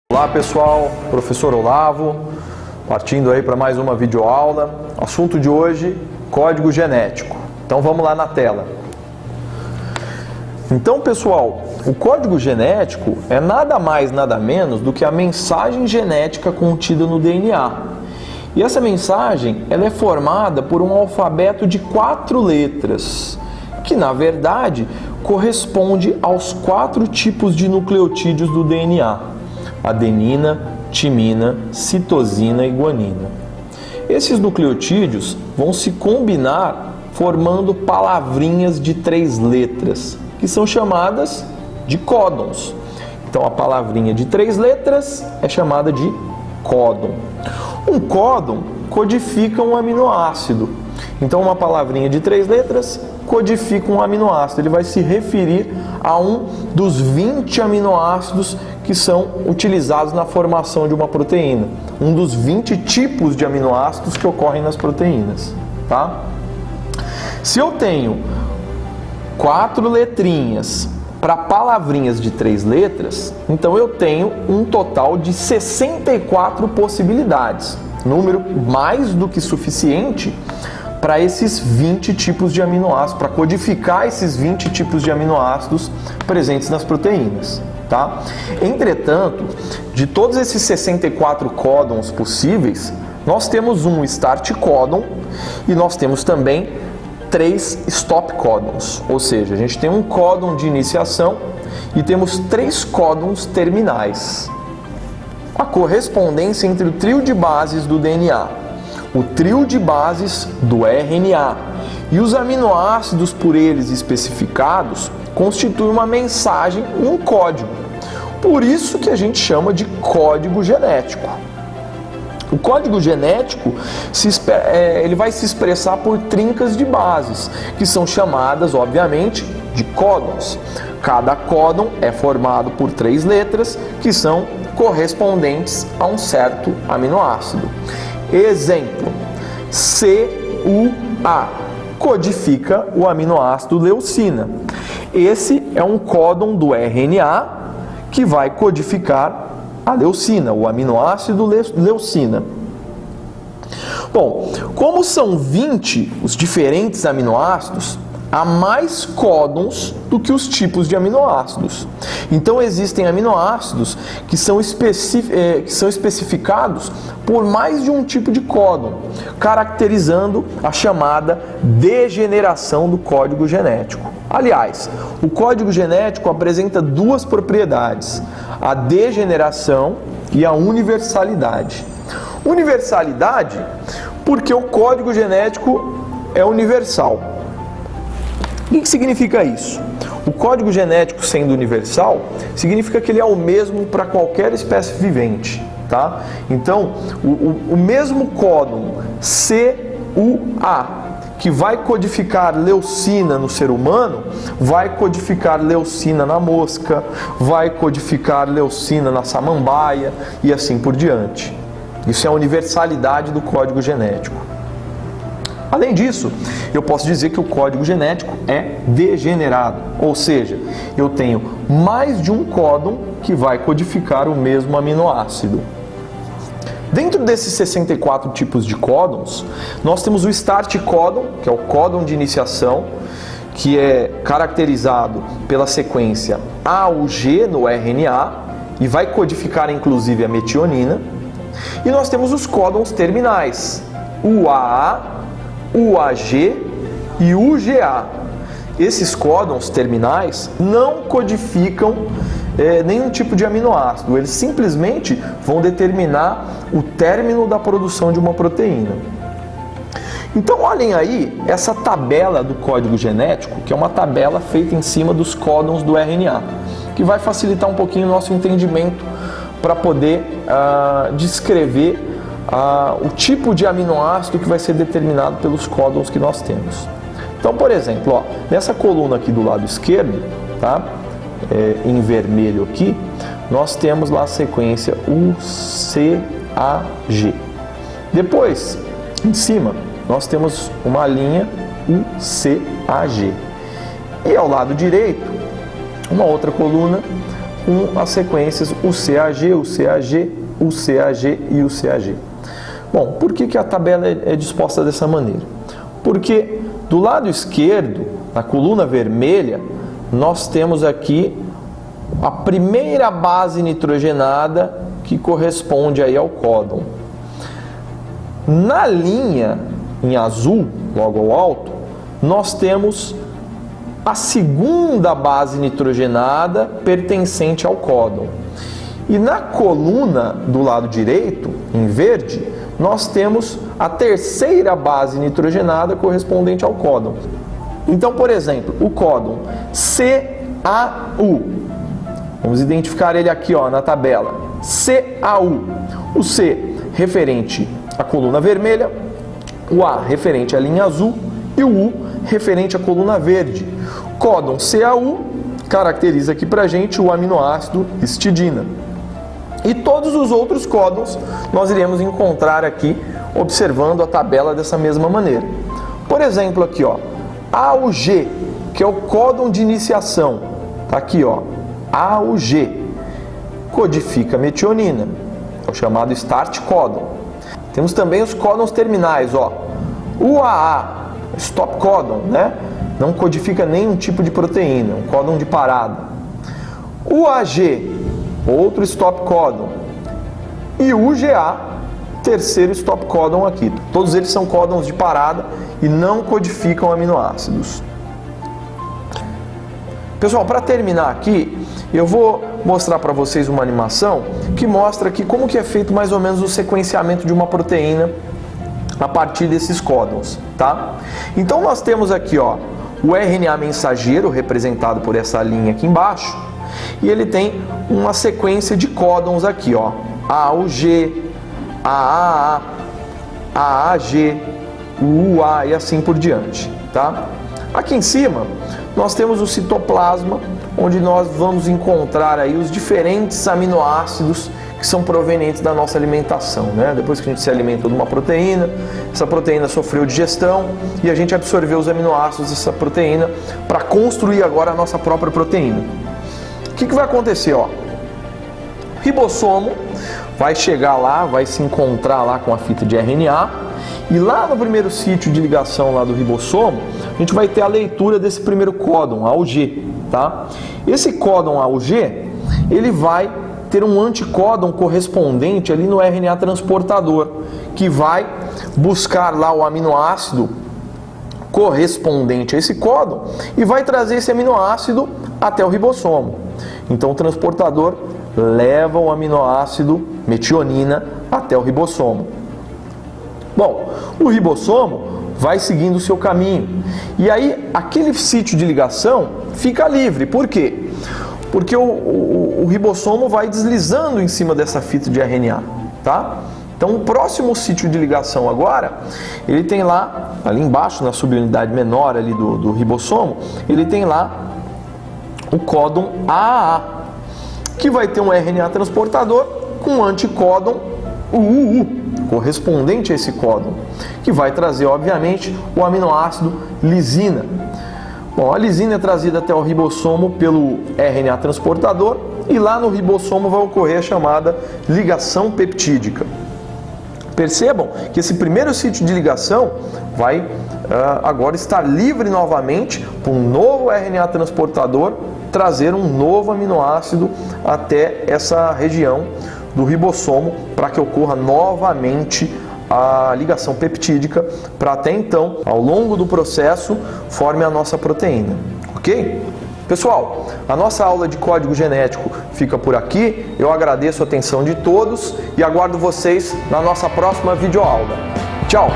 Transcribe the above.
Olá pessoal, professor Olavo, partindo aí para mais uma videoaula. Assunto de hoje, código genético. Então vamos lá na tela. Então pessoal, o código genético é nada mais nada menos do que a mensagem genética contida no DNA. E essa mensagem ela é formada por um alfabeto de 4 letras, que na verdade corresponde aos 4 tipos de nucleotídeos do DNA: adenina, timina, citosina e guanina. Esses nucleotídeos vão se combinar formando palavrinhas de 3 letras, que são chamadas de códons. Então a palavrinha de 3 letras é chamada de códon. Um códon codifica um aminoácido. Então uma palavrinha de 3 letras codifica um aminoácido. Ele vai se referir a um dos 20 aminoácidos que são utilizados na formação de uma proteína. Um dos 20 tipos de aminoácidos que ocorrem nas proteínas, tá? Se eu tenho 4 letrinhas para palavrinhas de 3 letras, então eu tenho um total de 64 possibilidades. Número mais do que suficiente para esses 20 tipos de aminoácidos, para codificar esses 20 tipos de aminoácidos presentes nas proteínas, tá? Entretanto, de todos esses 64 códons possíveis, nós temos um start códon e nós temos também 3 stop códons, ou seja, a gente tem um códon de iniciação e temos 3 códons terminais. A correspondência entre o trio de bases do DNA, o trio de bases do RNA e os aminoácidos por eles especificados constitui uma mensagem e um código. Por isso que a gente chama de código genético. O código genético ele vai se expressar por trincas de bases, que são chamadas, obviamente, de códons. Cada códon é formado por 3 letras, que são correspondentes a um certo aminoácido. Exemplo: CUA codifica o aminoácido leucina. Esse é um códon do RNA que vai codificar a leucina, o aminoácido leucina. Bom, como são 20 os diferentes aminoácidos, há mais códons do que os tipos de aminoácidos. Então existem aminoácidos que são especificados por mais de um tipo de códon, caracterizando a chamada degeneração do código genético. Aliás, o código genético apresenta 2 propriedades: a degeneração e a universalidade. Universalidade porque o código genético é universal. O que significa isso? O código genético sendo universal, significa que ele é o mesmo para qualquer espécie vivente, tá? Então, o mesmo códon CUA, que vai codificar leucina no ser humano, vai codificar leucina na mosca, vai codificar leucina na samambaia e assim por diante. Isso é a universalidade do código genético. Além disso, eu posso dizer que o código genético é degenerado, ou seja, eu tenho mais de um códon que vai codificar o mesmo aminoácido. Dentro desses 64 tipos de códons, nós temos o start códon, que é o códon de iniciação, que é caracterizado pela sequência A ou G no RNA e vai codificar inclusive a metionina. E nós temos os códons terminais, UAA, UAG e UGA. Esses códons terminais não codificam nenhum tipo de aminoácido, eles simplesmente vão determinar o término da produção de uma proteína. Então olhem aí essa tabela do código genético, que é uma tabela feita em cima dos códons do RNA, que vai facilitar um pouquinho o nosso entendimento para poder descrever o tipo de aminoácido que vai ser determinado pelos códons que nós temos. Então, por exemplo, ó, nessa coluna aqui do lado esquerdo, tá? Em vermelho aqui, nós temos lá a sequência UCAG. Depois, em cima, nós temos uma linha UCAG. E ao lado direito, uma outra coluna com as sequências UCAG, UCAG, UCAG e UCAG. Bom, por que a tabela é disposta dessa maneira? Porque do lado esquerdo, na coluna vermelha, nós temos aqui a primeira base nitrogenada que corresponde aí ao códon. Na linha em azul, logo ao alto, nós temos a segunda base nitrogenada pertencente ao códon. E na coluna do lado direito, em verde, nós temos a terceira base nitrogenada correspondente ao códon. Então, por exemplo, o códon CAU. Vamos identificar ele aqui, ó, na tabela. CAU. O C referente à coluna vermelha, o A referente à linha azul e o U referente à coluna verde. Códon CAU caracteriza aqui pra gente o aminoácido histidina. E todos os outros códons nós iremos encontrar aqui observando a tabela dessa mesma maneira. Por exemplo, aqui, ó, AUG, que é o códon de iniciação. Tá aqui, ó, AUG, codifica metionina, é o chamado start códon. Temos também os códons terminais, ó, UAA, stop códon, né? Não codifica nenhum tipo de proteína, um códon de parada. UAG, outro stop códon. E UGA, terceiro stop códon aqui. Todos eles são códons de parada e não codificam aminoácidos. Pessoal, para terminar aqui, eu vou mostrar para vocês uma animação que mostra aqui como que é feito mais ou menos o sequenciamento de uma proteína a partir desses códons, tá? Então nós temos aqui, ó, o RNA mensageiro, representado por essa linha aqui embaixo, e ele tem uma sequência de códons aqui, ó, AUG, AAA, AAG, UA e assim por diante, tá? Aqui em cima nós temos o citoplasma, onde nós vamos encontrar aí os diferentes aminoácidos que são provenientes da nossa alimentação, né? Depois que a gente se alimentou de uma proteína, essa proteína sofreu digestão e a gente absorveu os aminoácidos dessa proteína para construir agora a nossa própria proteína. O que vai acontecer, ó? O ribossomo vai chegar lá, vai se encontrar lá com a fita de RNA e lá no primeiro sítio de ligação lá do ribossomo, a gente vai ter a leitura desse primeiro códon, AUG, tá? Esse códon AUG, ele vai ter um anticódon correspondente ali no RNA transportador, que vai buscar lá o aminoácido correspondente a esse códon e vai trazer esse aminoácido até o ribossomo. Então o transportador leva o aminoácido metionina até o ribossomo. Bom, o ribossomo vai seguindo o seu caminho e aí aquele sítio de ligação fica livre. Por quê? Porque o ribossomo vai deslizando em cima dessa fita de RNA, tá? Então o próximo sítio de ligação agora, ele tem lá, ali embaixo, na subunidade menor ali do ribossomo, ele tem lá o códon AAA, que vai ter um RNA transportador com um anticódon UUU, correspondente a esse códon, que vai trazer, obviamente, o aminoácido lisina. Bom, a lisina é trazida até o ribossomo pelo RNA transportador e lá no ribossomo vai ocorrer a chamada ligação peptídica. Percebam que esse primeiro sítio de ligação vai agora estar livre novamente para um novo RNA transportador trazer um novo aminoácido até essa região do ribossomo para que ocorra novamente a ligação peptídica para até então, ao longo do processo, forme a nossa proteína, ok? Pessoal, a nossa aula de código genético fica por aqui. Eu agradeço a atenção de todos e aguardo vocês na nossa próxima videoaula. Tchau!